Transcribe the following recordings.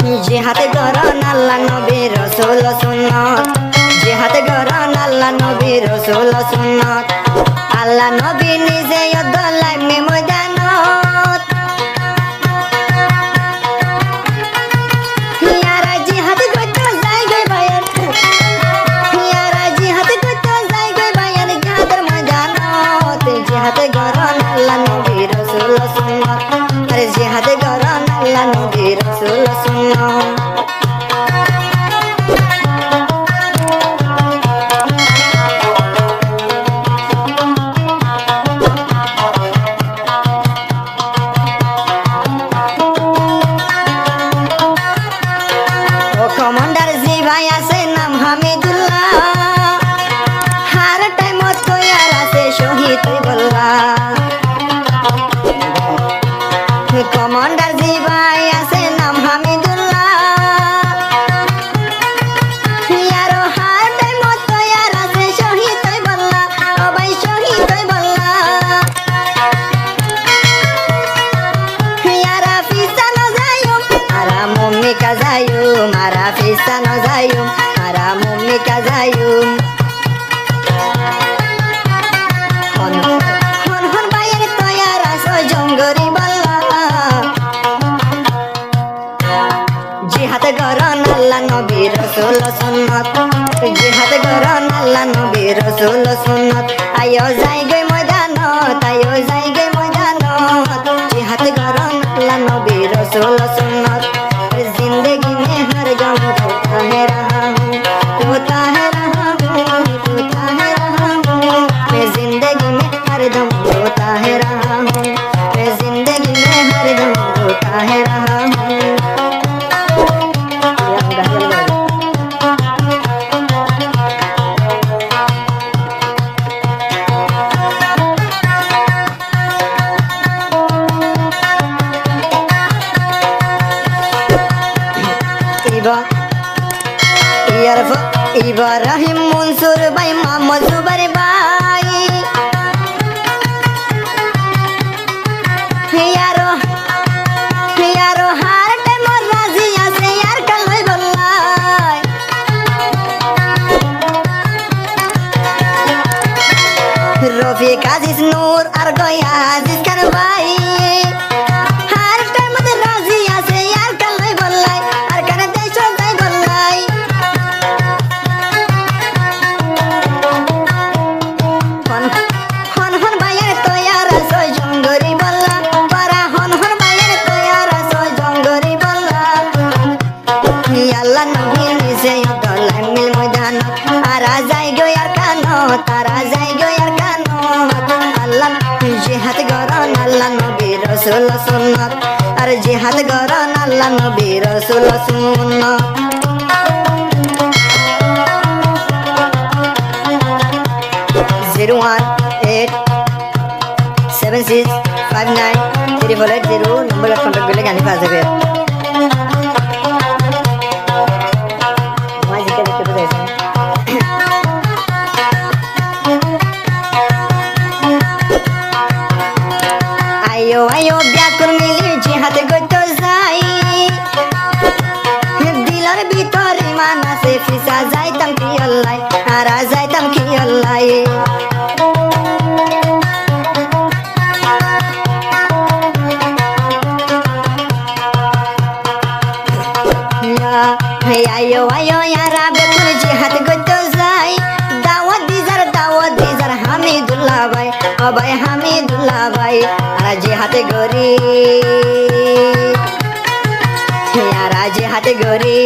জিহাদ করন আল্লাহ নবী রাসূল সুন্নাত জিহাদ করন আল্লাহ নবী রাসূল সুন্নাত আল্লাহ নবী নিজে দলাই মে ময়দানত ইয়ারা জিহাদ করতে যাই গে ভাইয়ার ইয়ারা জিহাদ করতে যাই গে ভাইয়ার জিহাদের ময়দানত জিহাদ করন আল্লাহ নবী রাসূল সুন্নাত আরে জিহাদ করন আল্লাহ নবী রাসূল সুন্নাত কমান্ডার জি ভাই আছে নাম হামিদুল্লাহ হার টাইম তৈয়ার আছে শহীদ বল্লা কমান্ডার জি ভাই আছে নাম হামিদুল্লাহ ইয়ারো হার টাইম তৈয়ার আছে শহীদ বল্লা ও ভাই শহীদ বল্লা ইয়ারা ফিসানো যায়ুম আরা মুম্মি কা যায়ুম আরা ফিসানো যায়ুম আরা মুম্মি কা যায়ুম হন হন হন ভাইয়ের তৈয়ার আছে জঙ্গরি বল্লা জিহাদ করন আল্লাহ নবী রাসূল সুন্নাত জিহাদ করন আল্লাহ নবী রাসূল সুন্নাত আয়ো যাই গে ময়দানত আয়ো যাই গে ময়দানত জিহাদ করন আল্লাহ নবী রাসূল সুন্নাত जिंदगी में हर गम होता है रहा हूँ होता है रहा हूँ होता है रहा हूँ मैं जिंदगी में हर दम होता है रहा हूँ मैं जिंदगी में हर दम होता है रहा हूँ ইব্রাহিম মনসুর ভাই মোহাম্মদ জুবাইর ভাই ইয়ারো ইয়ারো হার টাইম রাজি আছে ইয়ার কালাই বল্লাই রফিক আজিজ নূর আর গয়া আজিজ খান ভাই হার টাইম রাজি আছে ইয়ার কালাই বল্লাই আর কানে দেশ যাই বল্লাই হন হন ভাইয়ের তৈয়ার আছে জঙ্গরি বল্লা পারা হন হন ভাইয়ের তৈয়ার আছে জঙ্গরি বল্লা আল্লাহ নবী নিজে দলাই মিল ময়দান আরা যাই গো আর কানো তারা যাই গো আর কানো আল্লাহ জিহাদ করন আল্লাহ নবী রাসূল সুন্নাত আর জিহাদ করন আল্লাহ নবী রাসূল সুন্নাত Zero 1 8 7 6 5 9 3 4 8 0 নম্বর কন্টাক্ট করলে গানি পাওয়া যাবে মাঝিকে দেখতে পেয়েছেন আয়ো আয়ো ব্যাকুল মিলি জিহাদ করতে যাই দিলার ভিতর ইমান আছে ফিসা যাইতাম কি আল্লাহ আরা যাইতাম কি আল্লাহ আয়ো আয়ো ইয়ারা বেকুল জিহাদ করতে যাই দাওয়াত দিজার হামিদুল্লাহ ভাই ও ভাই হামিদুল্লাহ ভাই আর জিহাদ গরি ইয়ারা জিহাদ গরি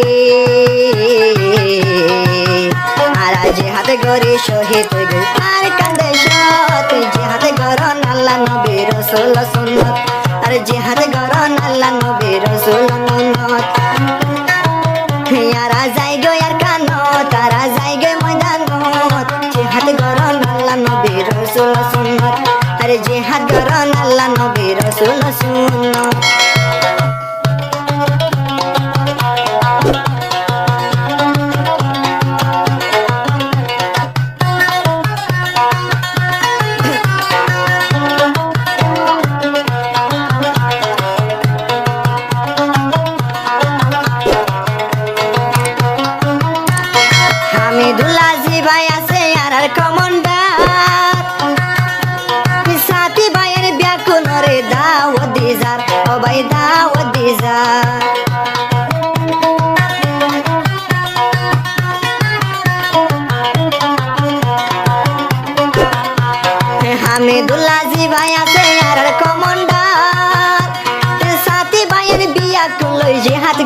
আর জিহাদ গরি শহীদ গরি আর কান্দে সত জিহাদ করন আল্লাহ নবী রাসূল সুন্নাত আর জিহাদ করন আল্লাহ নবী রাসূল সুন্নাত ইয়ারা যাই গো আর কানো তারা যাই গে ময়দানত জিহাদ করন আল্লাহ নবী রাসূল সুন্নাত আরে জিহাদ করন আল্লাহ নবী রাসূল সুন্নাত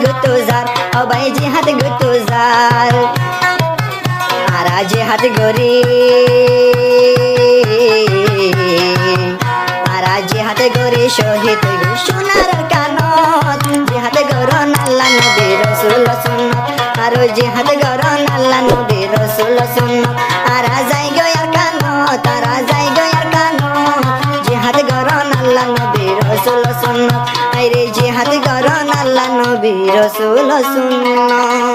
গুতো যার ও ভাই জিহাদ গুতো যার আরা জিহাদ গরি আরা জিহাদ গরি শহীদ গো সোনার কানত জিহাদ গরন আল্লাহ নবী রাসূল সুন্নাত আরো জিহাদ গরন আল্লাহ নবী রাসূল সুন্নাত আরা যাই গো আর কানত আরা যাই গো আর কানত জিহাদ গরন আল্লাহ নবী রাসূল সুন্নাত আইরে জিহাদ গরন আল্লাহ নবী রাসূল সুন্নাত